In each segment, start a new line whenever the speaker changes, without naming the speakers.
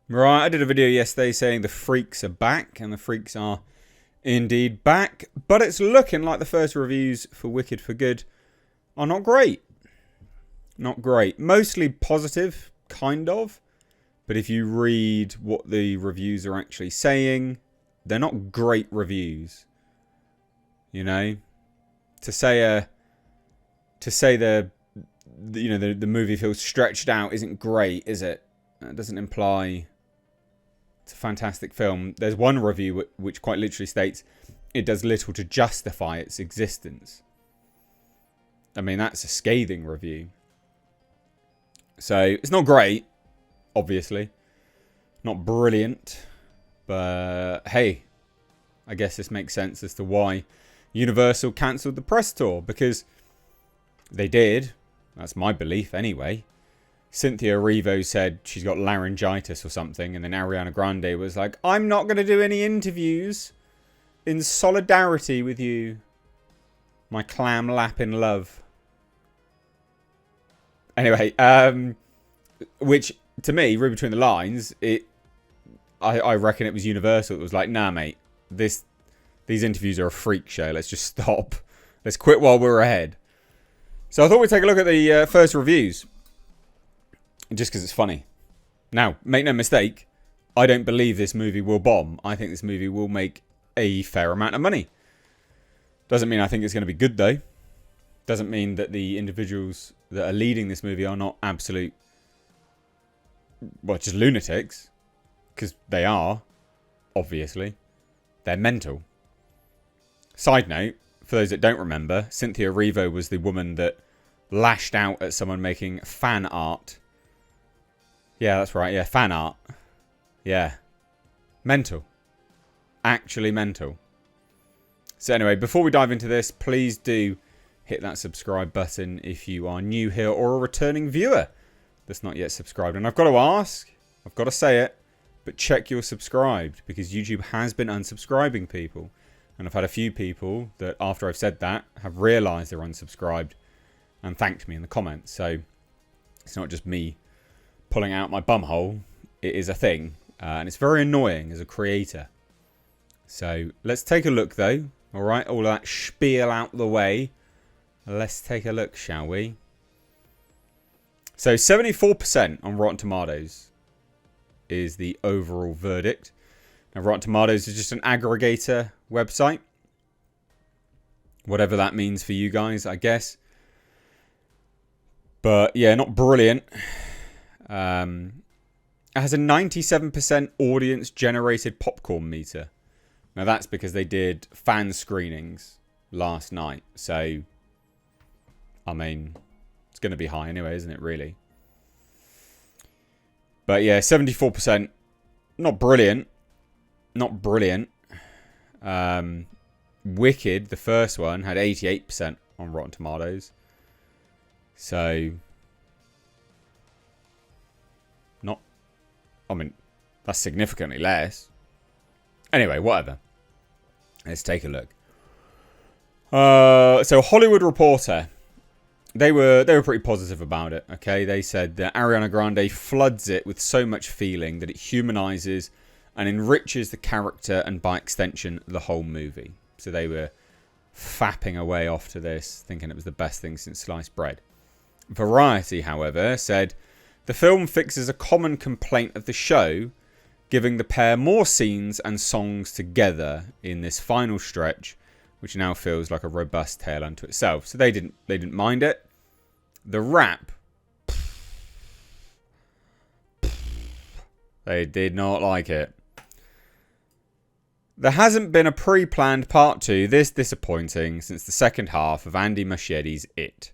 Right, I did a video yesterday saying the freaks are back, and the freaks are indeed back, but it's looking like the first reviews for Wicked for Good are not great. Not great. Mostly positive, kind of, but if you read what the reviews are actually saying, they're not great reviews. You know? To say the movie feels stretched out isn't great, is it? That doesn't imply it's a fantastic film. There's one review which quite literally states it does little to justify its existence. I mean, that's a scathing review. So, it's not great, obviously. Not brilliant. But, hey, I guess this makes sense as to why Universal cancelled the press tour. Because they did. That's my belief anyway. Cynthia Erivo said she's got laryngitis or something, and then Ariana Grande was like, I'm not going to do any interviews in solidarity with you, my clam lapping love. Anyway, which, to me, read between the lines, I reckon it was Universal that was like, nah, mate, these interviews are a freak show. Let's just stop. Let's quit while we're ahead. So I thought we'd take a look at the first reviews. Just because it's funny. Now, make no mistake, I don't believe this movie will bomb. I think this movie will make a fair amount of money. Doesn't mean I think it's going to be good, though. Doesn't mean that the individuals that are leading this movie are not absolute, well, just lunatics. Because they are, obviously. They're mental. Side note, for those that don't remember, Cynthia Erivo was the woman that lashed out at someone making fan art. Yeah, that's right. Yeah, fan art. Yeah. Mental. Actually mental. So anyway, before we dive into this, please do hit that subscribe button if you are new here or a returning viewer that's not yet subscribed. And I've got to ask, I've got to say it, but check you're subscribed, because YouTube has been unsubscribing people. And I've had a few people that, after I've said that, have realised they're unsubscribed and thanked me in the comments. So it's not just me pulling out my bumhole. It is a thing, and it's very annoying as a creator. So let's take a look, though. All right, all that spiel out the way. Let's take a look, shall we? So 74% on Rotten Tomatoes is the overall verdict. Now, Rotten Tomatoes is just an aggregator website. Whatever that means for you guys, I guess. But yeah, not brilliant. It has a 97% audience-generated popcorn meter. Now, that's because they did fan screenings last night. So, I mean, it's going to be high anyway, isn't it, really? But yeah, 74%. Not brilliant. Not brilliant. Wicked, the first one, had 88% on Rotten Tomatoes. So, not, I mean, that's significantly less. Anyway, whatever. Let's take a look. So Hollywood Reporter, they were pretty positive about it. Okay, they said that Ariana Grande floods it with so much feeling that it humanizes and enriches the character and, by extension, the whole movie. So they were fapping away off to this, thinking it was the best thing since sliced bread. Variety, however, said the film fixes a common complaint of the show, giving the pair more scenes and songs together in this final stretch, which now feels like a robust tale unto itself. So they didn't mind it. The rap, they did not like it. There hasn't been a pre-planned part 2 this disappointing since the second half of Andy Muschietti's It.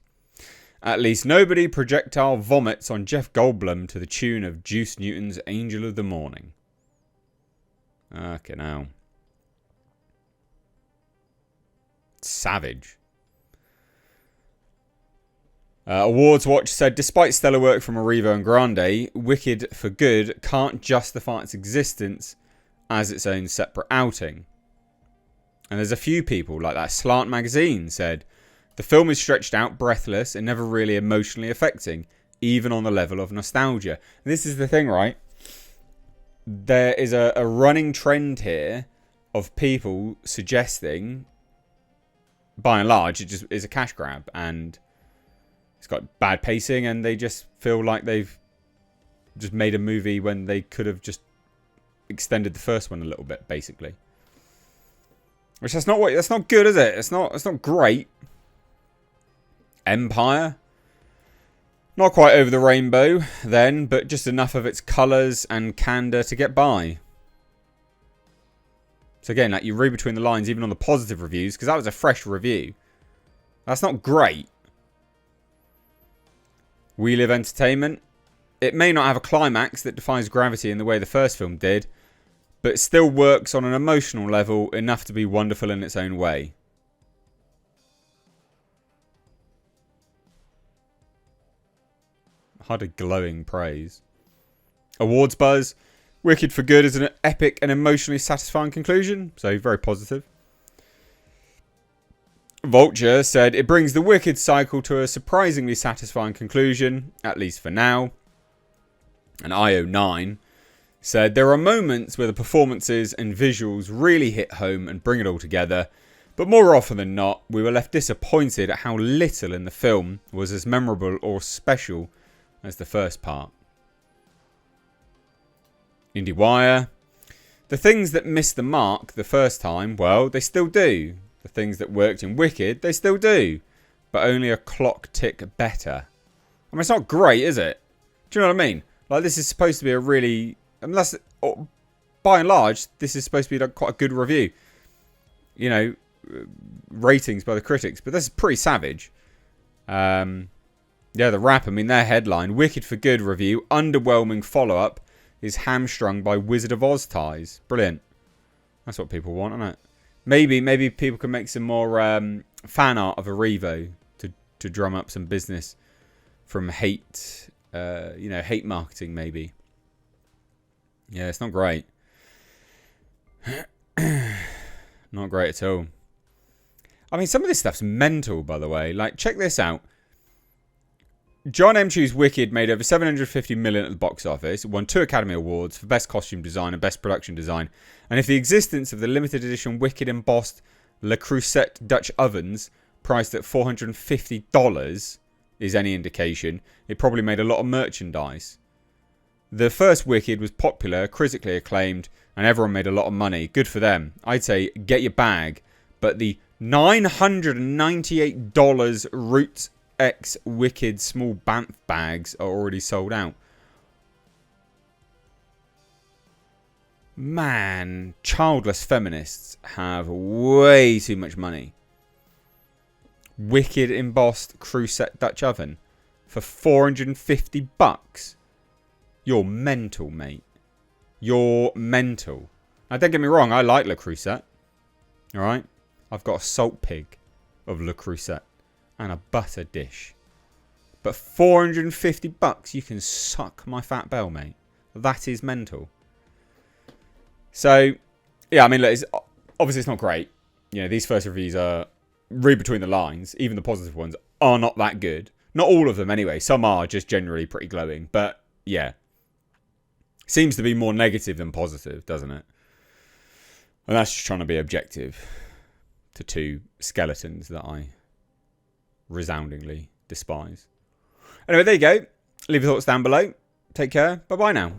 At least nobody projectile vomits on Jeff Goldblum to the tune of Juice Newton's Angel of the Morning. Okay, now. Savage. Awards Watch said, despite stellar work from Erivo and Grande, Wicked for Good can't justify its existence as its own separate outing. And there's a few people, like that Slant magazine, said, the film is stretched out, breathless, and never really emotionally affecting, even on the level of nostalgia. And this is the thing, right? there is a running trend here of people suggesting, by and large, it just is a cash grab and it's got bad pacing and they just feel like they've just made a movie when they could have just extended the first one a little bit, basically. Which that's not good, is it? It's not great. Empire. Not quite over the rainbow then, but just enough of its colours and candour to get by. So again, like, you read between the lines even on the positive reviews, because that was a fresh review. That's not great. We Live Entertainment. It may not have a climax that defies gravity in the way the first film did, but it still works on an emotional level enough to be wonderful in its own way. Hardly glowing praise. Awards buzz. Wicked for Good is an epic and emotionally satisfying conclusion. So very positive. Vulture said it brings the Wicked cycle to a surprisingly satisfying conclusion, at least for now. And IO9 said there are moments where the performances and visuals really hit home and bring it all together. But more often than not, we were left disappointed at how little in the film was as memorable or special as the first part. IndieWire. The things that missed the mark the first time, well, they still do. The things that worked in Wicked, they still do. But only a clock tick better. I mean, it's not great, is it? Do you know what I mean? Like, this is supposed to be a really... Unless, by and large, this is supposed to be like quite a good review. You know, ratings by the critics. But this is pretty savage. Yeah, the wrap, I mean, their headline, Wicked for Good review, underwhelming follow-up, is hamstrung by Wizard of Oz ties. Brilliant. That's what people want, isn't it? Maybe people can make some more fan art of Arrivo to drum up some business from hate, hate marketing, maybe. Yeah, it's not great. Not great at all. I mean, some of this stuff's mental, by the way. Like, check this out. John M. Chu's Wicked made over $750 million at the box office, won 2 Academy Awards for Best Costume Design and Best Production Design. And if the existence of the limited edition Wicked embossed Le Creuset Dutch ovens, priced at $450, is any indication, it probably made a lot of merchandise. The first Wicked was popular, critically acclaimed, and everyone made a lot of money. Good for them. I'd say get your bag. But the $998 Roots X Wicked small Banff bags are already sold out. Man, childless feminists have way too much money. Wicked embossed Creuset Dutch oven for $450. You're mental, mate. You're mental. Now, don't get me wrong, I like Le Creuset. Alright? I've got a salt pig of Le Creuset and a butter dish. But $450, you can suck my fat bell, mate. That is mental. So, yeah, I mean, look, obviously it's not great. You know, these first reviews are, read between the lines, even the positive ones, are not that good. Not all of them, anyway. Some are just generally pretty glowing. But, yeah. Seems to be more negative than positive, doesn't it? And that's just trying to be objective to 2 skeletons that I resoundingly despise. Anyway, there you go. Leave your thoughts down below. Take care. Bye-bye now.